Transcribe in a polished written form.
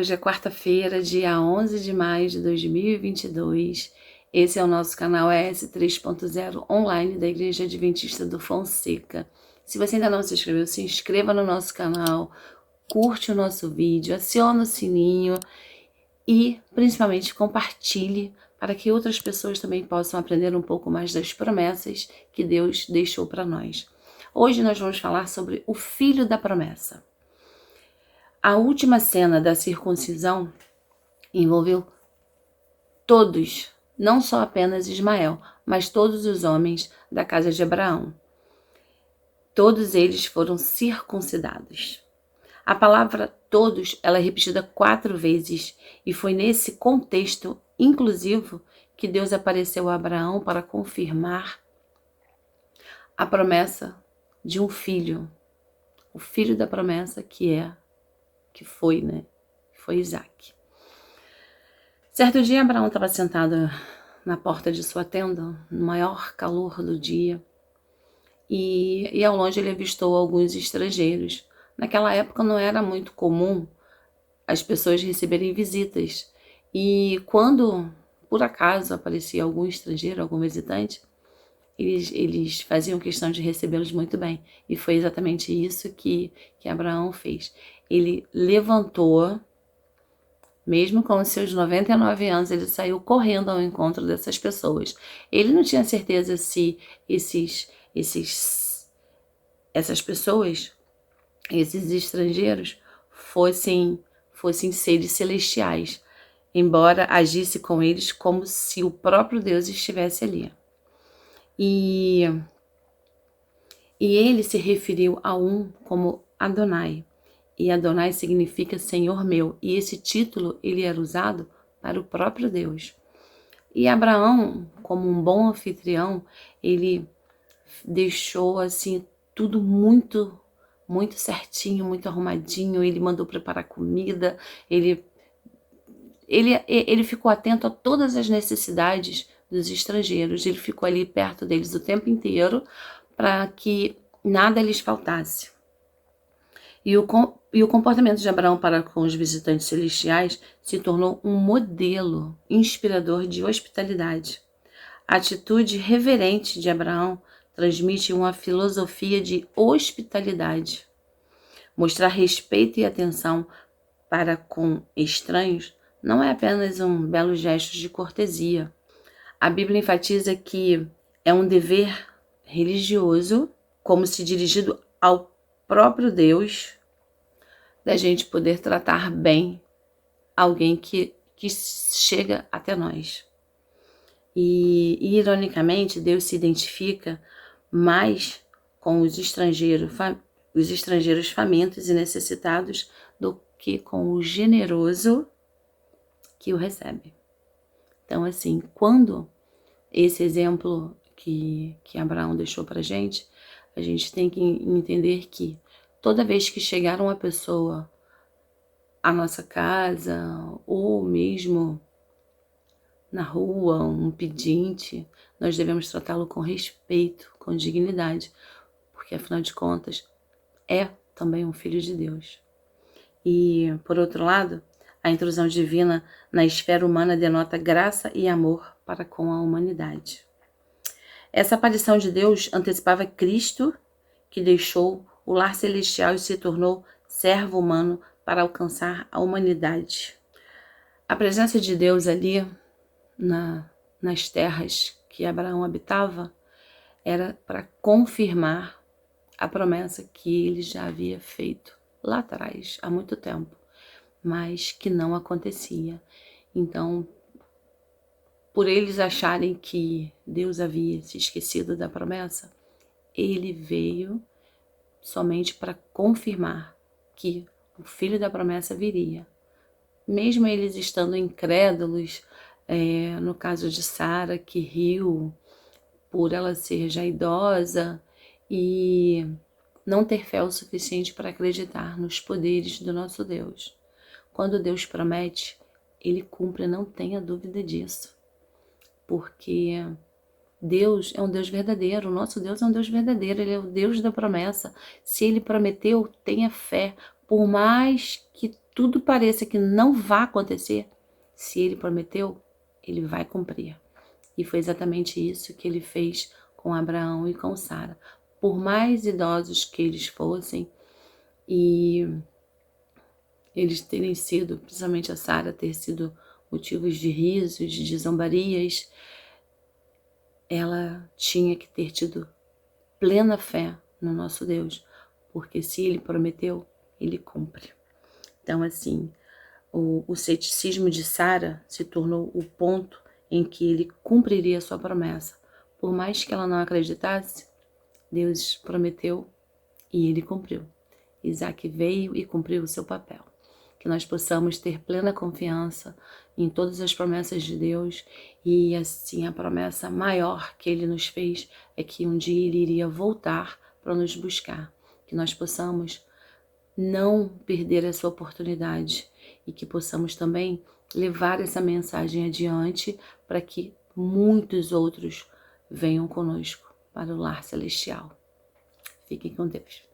Hoje é quarta-feira, dia 11 de maio de 2022. Esse é o nosso canal ES 3.0 online da Igreja Adventista do Fonseca. Se você ainda não se inscreveu, se inscreva no nosso canal, curte o nosso vídeo, aciona o sininho e principalmente compartilhe para que outras pessoas também possam aprender um pouco mais das promessas que Deus deixou para nós. Hoje nós vamos falar sobre o Filho da Promessa. A última cena da circuncisão envolveu todos, não só apenas Ismael, mas todos os homens da casa de Abraão. Todos eles foram circuncidados. A palavra todos, ela é repetida 4 vezes e foi nesse contexto inclusivo que Deus apareceu a Abraão para confirmar a promessa de um filho, o filho da promessa que foi Isaac. Certo dia, Abraão estava sentado na porta de sua tenda, no maior calor do dia, e ao longe ele avistou alguns estrangeiros. Naquela época não era muito comum as pessoas receberem visitas, e quando, por acaso, aparecia algum estrangeiro, algum visitante, eles faziam questão de recebê-los muito bem. E foi exatamente isso que Abraão fez. Ele levantou, mesmo com os seus 99 anos, ele saiu correndo ao encontro dessas pessoas. Ele não tinha certeza se essas pessoas, esses estrangeiros, fossem seres celestiais, embora agisse com eles como se o próprio Deus estivesse ali. E ele se referiu a um como Adonai. E Adonai significa Senhor meu. E esse título ele era usado para o próprio Deus. E Abraão, como um bom anfitrião, ele deixou assim tudo muito certinho, muito arrumadinho. Ele mandou preparar comida. Ele ficou atento a todas as necessidades dos estrangeiros. Ele ficou ali perto deles o tempo inteiro para que nada lhes faltasse. E o comportamento de Abraão para com os visitantes celestiais se tornou um modelo inspirador de hospitalidade. A atitude reverente de Abraão transmite uma filosofia de hospitalidade. Mostrar respeito e atenção para com estranhos não é apenas um belo gesto de cortesia. A Bíblia enfatiza que é um dever religioso, como se dirigido ao próprio Deus, da gente poder tratar bem alguém que chega até nós. E ironicamente, Deus se identifica mais com os estrangeiros famintos e necessitados do que com o generoso que o recebe. Então, assim, quando esse exemplo que Abraão deixou pra gente, a gente tem que entender que toda vez que chegar uma pessoa à nossa casa, ou mesmo na rua, um pedinte, nós devemos tratá-lo com respeito, com dignidade, porque afinal de contas é também um filho de Deus. E, por outro lado, a intrusão divina na esfera humana denota graça e amor para com a humanidade. Essa aparição de Deus antecipava Cristo, que deixou o lar celestial e se tornou servo humano para alcançar a humanidade. A presença de Deus ali, nas terras que Abraão habitava, era para confirmar a promessa que ele já havia feito lá atrás, há muito tempo, mas que não acontecia. Então, por eles acharem que Deus havia se esquecido da promessa, ele veio somente para confirmar que o filho da promessa viria. Mesmo eles estando incrédulos, no caso de Sara, que riu por ela ser já idosa e não ter fé o suficiente para acreditar nos poderes do nosso Deus. Quando Deus promete, ele cumpre, não tenha dúvida disso. Porque Deus é um Deus verdadeiro, o nosso Deus é um Deus verdadeiro, ele é o Deus da promessa. Se ele prometeu, tenha fé, por mais que tudo pareça que não vá acontecer, se ele prometeu, ele vai cumprir. E foi exatamente isso que ele fez com Abraão e com Sara. Por mais idosos que eles fossem, e eles terem sido, principalmente a Sara, ter sido motivos de risos, de zombarias, ela tinha que ter tido plena fé no nosso Deus, porque se ele prometeu, ele cumpre. Então, assim, o ceticismo de Sara se tornou o ponto em que ele cumpriria a sua promessa. Por mais que ela não acreditasse, Deus prometeu e ele cumpriu. Isaac veio e cumpriu o seu papel. Que nós possamos ter plena confiança em todas as promessas de Deus, e assim a promessa maior que ele nos fez é que um dia ele iria voltar para nos buscar. Que nós possamos não perder essa oportunidade e que possamos também levar essa mensagem adiante para que muitos outros venham conosco para o lar celestial. Fiquem com Deus.